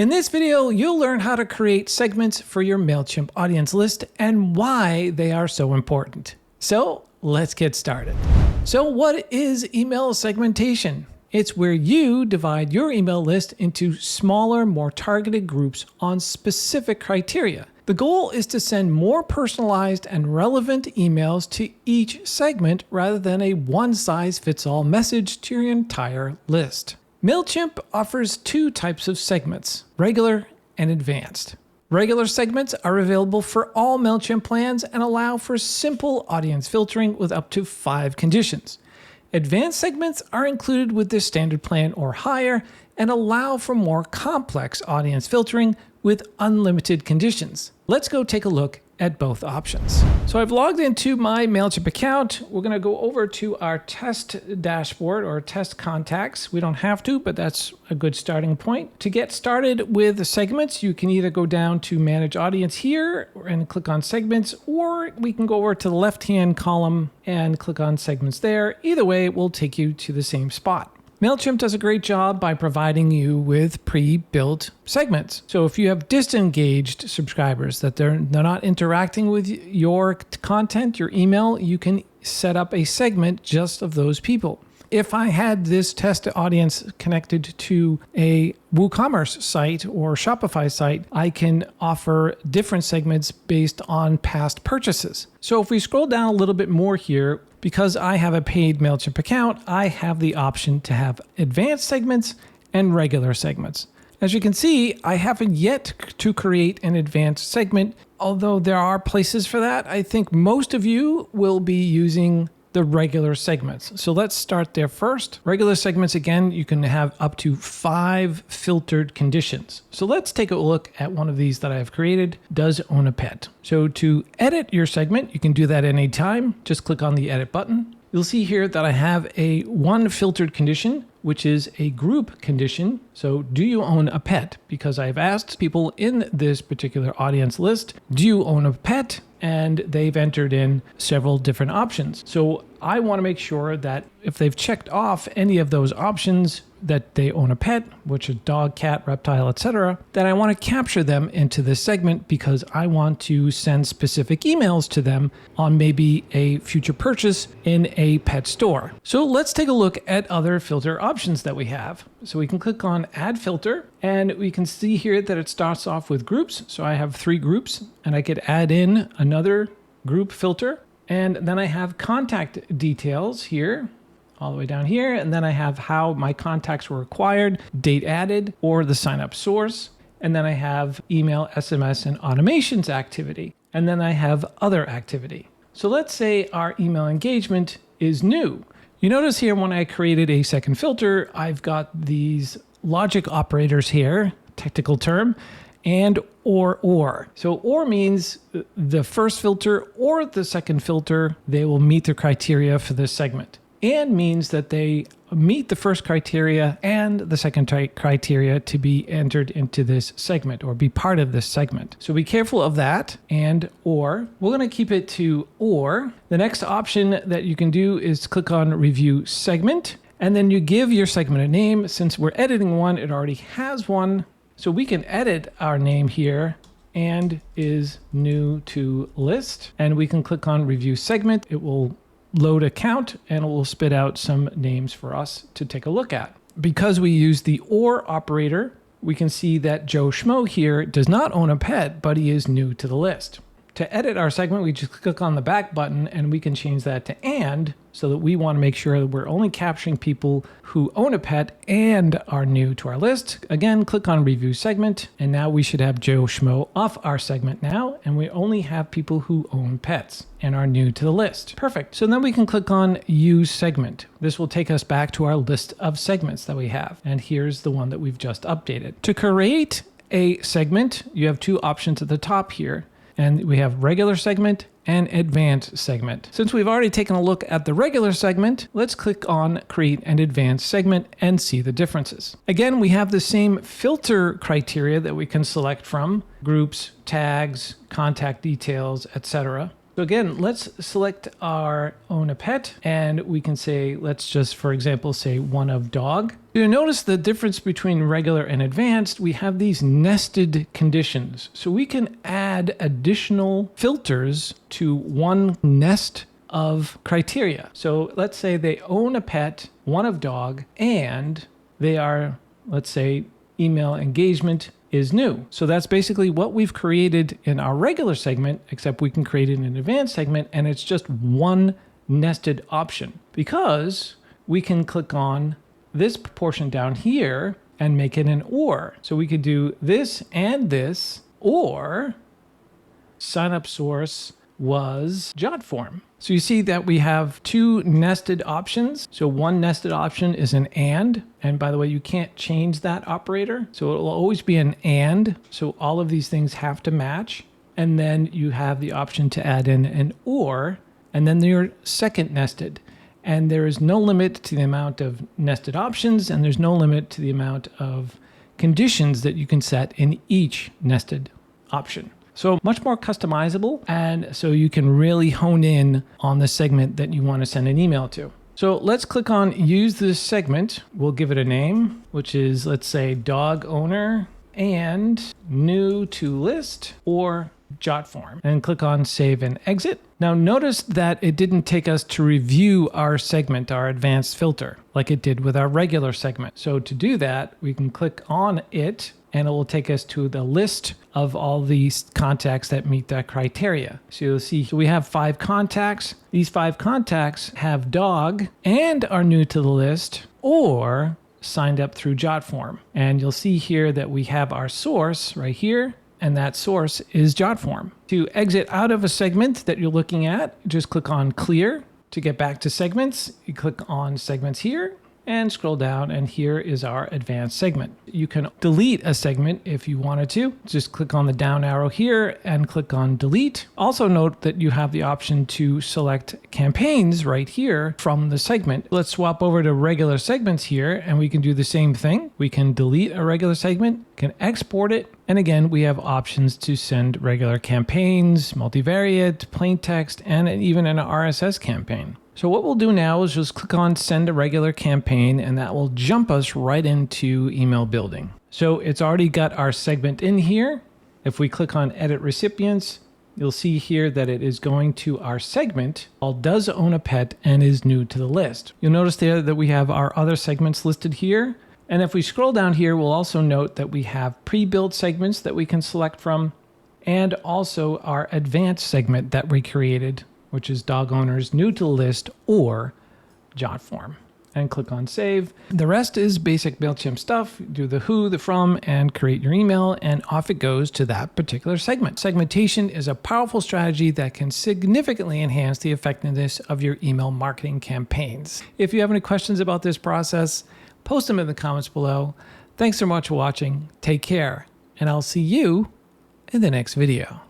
In this video, you'll learn how to create segments for your Mailchimp audience list and why they are so important. So let's get started. So what is email segmentation? It's where you divide your email list into smaller, more targeted groups on specific criteria. The goal is to send more personalized and relevant emails to each segment rather than a one-size-fits-all message to your entire list. Mailchimp offers two types of segments, regular and advanced. Regular segments are available for all Mailchimp plans and allow for simple audience filtering with up to 5 conditions. Advanced segments are included with the standard plan or higher and allow for more complex audience filtering with unlimited conditions. Let's go take a look at both options. So I've logged into my Mailchimp account. We're gonna go over to our test dashboard or test contacts. We don't have to, but that's a good starting point. To get started with the segments, you can either go down to manage audience here and click on segments, or we can go over to the left-hand column and click on segments there. Either way, it will take you to the same spot. Mailchimp does a great job by providing you with pre-built segments. So if you have disengaged subscribers that they're not interacting with your content, your email, you can set up a segment just of those people. If I had this test audience connected to a WooCommerce site or Shopify site, I can offer different segments based on past purchases. So if we scroll down a little bit more here, because I have a paid Mailchimp account, I have the option to have advanced segments and regular segments. As you can see, I haven't yet to create an advanced segment, although there are places for that. I think most of you will be using the regular segments. So let's start there first. Regular segments, again, you can have up to 5 filtered conditions. So let's take a look at one of these that I've created, does own a pet. So to edit your segment, you can do that anytime. Just click on the edit button. You'll see here that I have a one filtered condition, which is a group condition. So do you own a pet? Because I've asked people in this particular audience list, do you own a pet? And they've entered in several different options. So I want to make sure that if they've checked off any of those options, that they own a pet, which is dog, cat, reptile, etc., then I want to capture them into this segment because I want to send specific emails to them on maybe a future purchase in a pet store. So let's take a look at other filter options that we have. So we can click on add filter and we can see here that it starts off with groups. So I have 3 groups and I could add in another group filter. And then I have contact details here, all the way down here. And then I have how my contacts were acquired, date added, or the sign up source. And then I have email, SMS, and automations activity. And then I have other activity. So let's say our email engagement is new. You notice here when I created a second filter, I've got these logic operators here, technical term, and or. So or means the first filter or the second filter, they will meet the criteria for this segment. And means that they meet the first criteria and the second criteria to be entered into this segment or be part of this segment. So be careful of that and or. We're going to keep it to or. The next option that you can do is click on review segment and then you give your segment a name. Since we're editing one, it already has one. So we can edit our name here and is new to list and we can click on review segment. It will load a count and it will spit out some names for us to take a look at. Because we use the or operator, we can see that Joe Schmo here does not own a pet, but he is new to the list. To edit our segment, we just click on the back button and we can change that to and, so that we want to make sure that we're only capturing people who own a pet and are new to our list. Again, click on review segment and now we should have Joe Schmo off our segment now and we only have people who own pets and are new to the list. Perfect. So then we can click on use segment. This will take us back to our list of segments that we have. And here's the one that we've just updated. To create a segment, you have 2 options at the top here. And we have regular segment and advanced segment. Since we've already taken a look at the regular segment, let's click on create an advanced segment and see the differences. Again, we have the same filter criteria that we can select from: groups, tags, contact details, etc. So again, let's select our own a pet, and we can say, let's just, for example, say one of dog. You notice the difference between regular and advanced. We have these nested conditions. So we can add additional filters to one nest of criteria. So let's say they own a pet, one of dog, and they are, let's say, email engagement is new. So that's basically what we've created in our regular segment, except we can create it in an advanced segment, and it's just one nested option because we can click on this portion down here and make it an or. So we could do this and this, or sign up source was Jotform. So you see that we have two nested options. So one nested option is an and by the way, you can't change that operator. So it will always be an and. So all of these things have to match. And then you have the option to add in an or, and then your second nested. And there is no limit to the amount of nested options, and there's no limit to the amount of conditions that you can set in each nested option. So much more customizable, and so you can really hone in on the segment that you want to send an email to. So let's click on use this segment. We'll give it a name, which is, let's say, dog owner and new to list or Jotform, and click on save and exit. Now notice that it didn't take us to review our segment, our advanced filter, like it did with our regular segment. So to do that, we can click on it, and it will take us to the list of all these contacts that meet that criteria. So you'll see, so we have 5 contacts. These 5 contacts have dog and are new to the list or signed up through Jotform. And you'll see here that we have our source right here, and that source is Jotform. To exit out of a segment that you're looking at, just click on clear. To get back to segments, you click on segments here and scroll down, and here is our advanced segment. You can delete a segment if you wanted to. Just click on the down arrow here and click on delete. Also note that you have the option to select campaigns right here from the segment. Let's swap over to regular segments here, and we can do the same thing. We can delete a regular segment, can export it, and again, we have options to send regular campaigns, multivariate, plain text, and even an RSS campaign. So what we'll do now is just click on send a regular campaign, and that will jump us right into email building. So it's already got our segment in here. If we click on edit recipients, you'll see here that it is going to our segment called does own a pet and is new to the list. You'll notice there that we have our other segments listed here. And if we scroll down here, we'll also note that we have pre-built segments that we can select from, and also our advanced segment that we created, which is dog owners new to the list or Jotform. And click on save. The rest is basic Mailchimp stuff. Do the who, the from, and create your email, and off it goes to that particular segment. Segmentation is a powerful strategy that can significantly enhance the effectiveness of your email marketing campaigns. If you have any questions about this process, post them in the comments below. Thanks so much for watching. Take care, and I'll see you in the next video.